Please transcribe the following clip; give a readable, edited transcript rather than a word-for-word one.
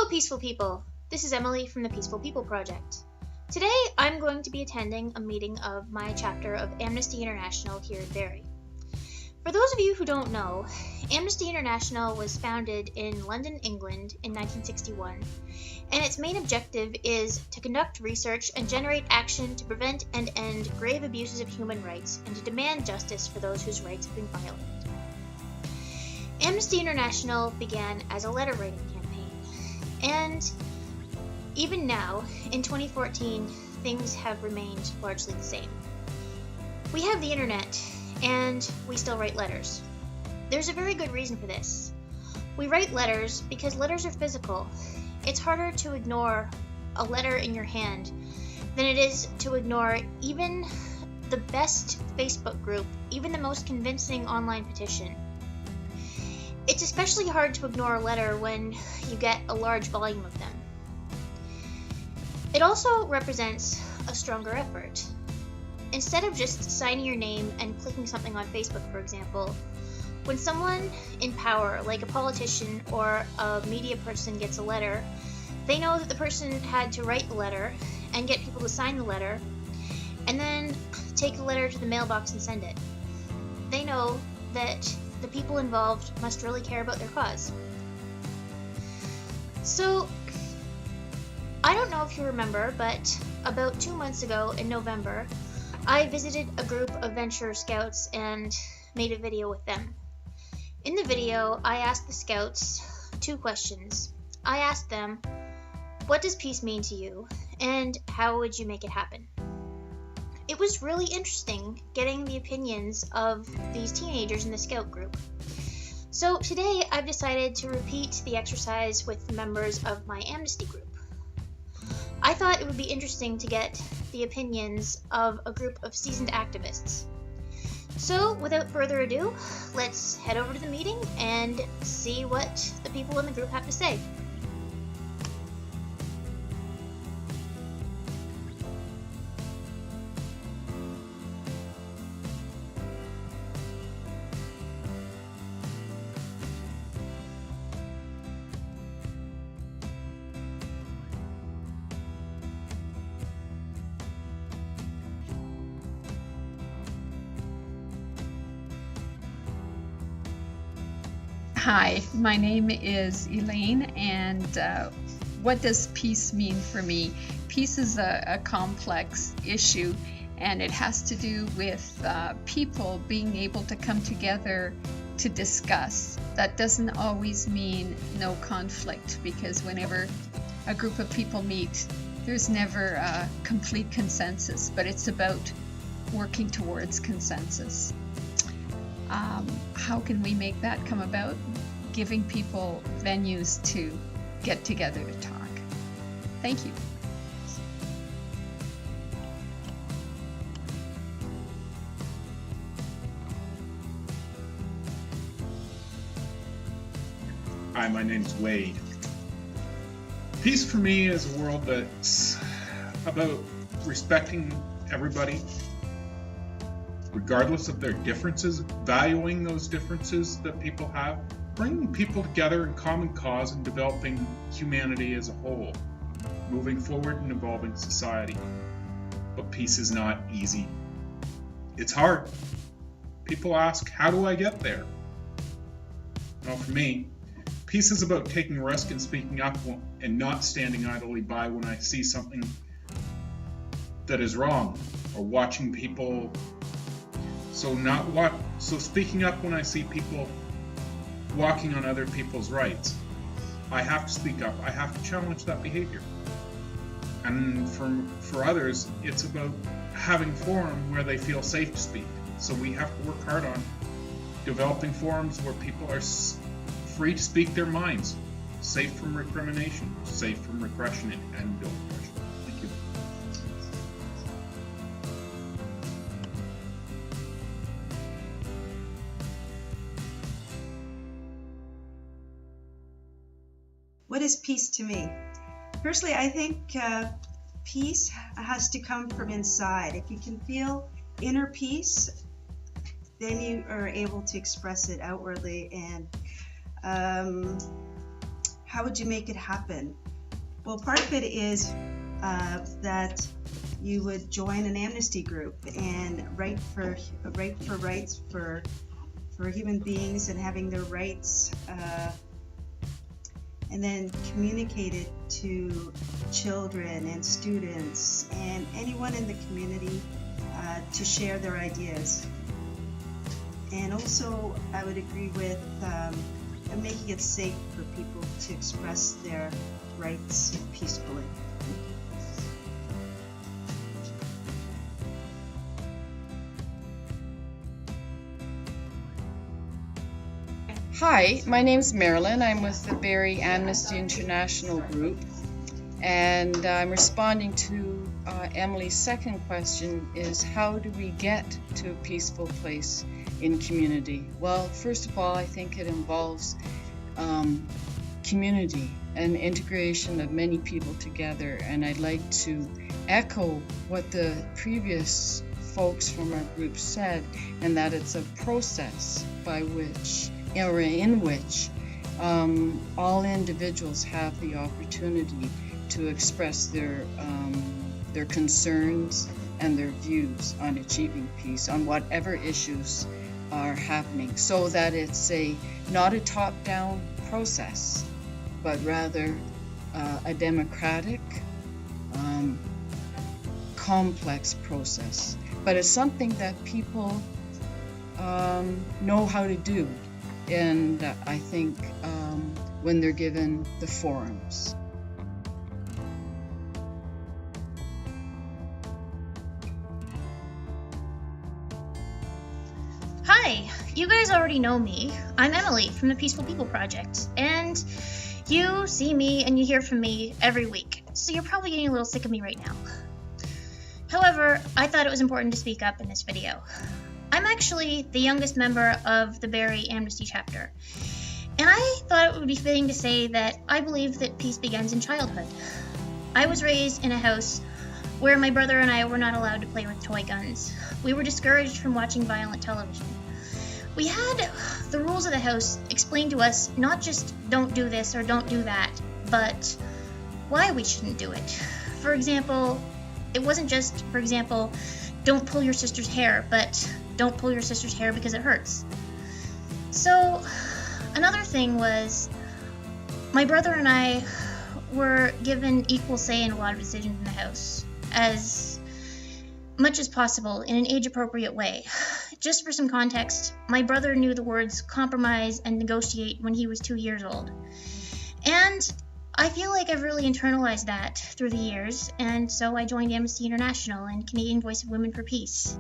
Hello, peaceful people. This is Emily from the Peaceful People Project. Today, I'm going to be attending a meeting of my chapter of Amnesty International here in Barrie. For those of you who don't know, Amnesty International was founded in London, England in 1961, and its main objective is to conduct research and generate action to prevent and end grave abuses of human rights and to demand justice for those whose rights have been violated. Amnesty International began as a letter writing campaign, and even now, in 2014, things have remained largely the same. We have the internet, and we still write letters. There's a very good reason for this. We write letters because letters are physical. It's harder to ignore a letter in your hand than it is to ignore even the best Facebook group, even the most convincing online petition. It's especially hard to ignore a letter when you get a large volume of them. It also represents a stronger effort. Instead of just signing your name and clicking something on Facebook, for example, when someone in power, like a politician or a media person, gets a letter, they know that the person had to write the letter and get people to sign the letter, and then take the letter to the mailbox and send it. They know that the people involved must really care about their cause. So, I don't know if you remember, but about 2 months ago in November, I visited a group of Venture Scouts and made a video with them. In the video, I asked the Scouts 2 questions. I asked them, what does peace mean to you, and how would you make it happen? It was really interesting getting the opinions of these teenagers in the Scout group. So today, I've decided to repeat the exercise with members of my Amnesty group. I thought it would be interesting to get the opinions of a group of seasoned activists. So, without further ado, let's head over to the meeting and see what the people in the group have to say. Hi, my name is Elaine, and what does peace mean for me? Peace is a complex issue, and it has to do with people being able to come together to discuss. That doesn't always mean no conflict, because whenever a group of people meet, there's never a complete consensus, but it's about working towards consensus. How can we make that come about? Giving people venues to get together to talk. Thank you. Hi, my name's Wade. Peace for me is a world that's about respecting everybody, regardless of their differences, valuing those differences that people have, bringing people together in common cause and developing humanity as a whole, moving forward and evolving society. But peace is not easy. It's hard. People ask, how do I get there? Well, for me, peace is about taking risk and speaking up and not standing idly by when I see something that is wrong, or watching people. So speaking up when I see people walking on other people's rights. I have to speak up. I have to challenge that behavior. And for others, it's about having a forum where they feel safe to speak. So we have to work hard on developing forums where people are free to speak their minds, safe from recrimination, safe from repression and no oppression. Thank you. What is peace to me? Personally, I think peace has to come from inside. If you can feel inner peace, then you are able to express it outwardly. And how would you make it happen? Well, part of it is that you would join an amnesty group and write for rights for human beings and having their rights, and then communicate it to children and students and anyone in the community to share their ideas. And also, I would agree with making it safe for people to express their rights peacefully. Hi, my name's Marilyn. I'm with the Barrie Amnesty International group, and I'm responding to Emily's second question, is how do we get to a peaceful place in community? Well, first of all, I think it involves community and integration of many people together, and I'd like to echo what the previous folks from our group said, and that it's a process by which or in which all individuals have the opportunity to express their concerns and their views on achieving peace on whatever issues are happening, so that it's not a top-down process, but rather a democratic, complex process. But it's something that people know how to do. And I think when they're given the forums. Hi, you guys already know me. I'm Emily from the Peaceful People Project, and you see me and you hear from me every week, so you're probably getting a little sick of me right now. However, I thought it was important to speak up in this video. I'm actually the youngest member of the Barrie Amnesty chapter, and I thought it would be fitting to say that I believe that peace begins in childhood. I was raised in a house where my brother and I were not allowed to play with toy guns. We were discouraged from watching violent television. We had the rules of the house explained to us, not just don't do this or don't do that, but why we shouldn't do it. For example, it wasn't just, don't pull your sister's hair, but don't pull your sister's hair because it hurts. So, another thing was, my brother and I were given equal say in a lot of decisions in the house, as much as possible in an age-appropriate way. Just for some context, my brother knew the words compromise and negotiate when he was 2 years old. And I feel like I've really internalized that through the years, and so I joined Amnesty International and Canadian Voice of Women for Peace.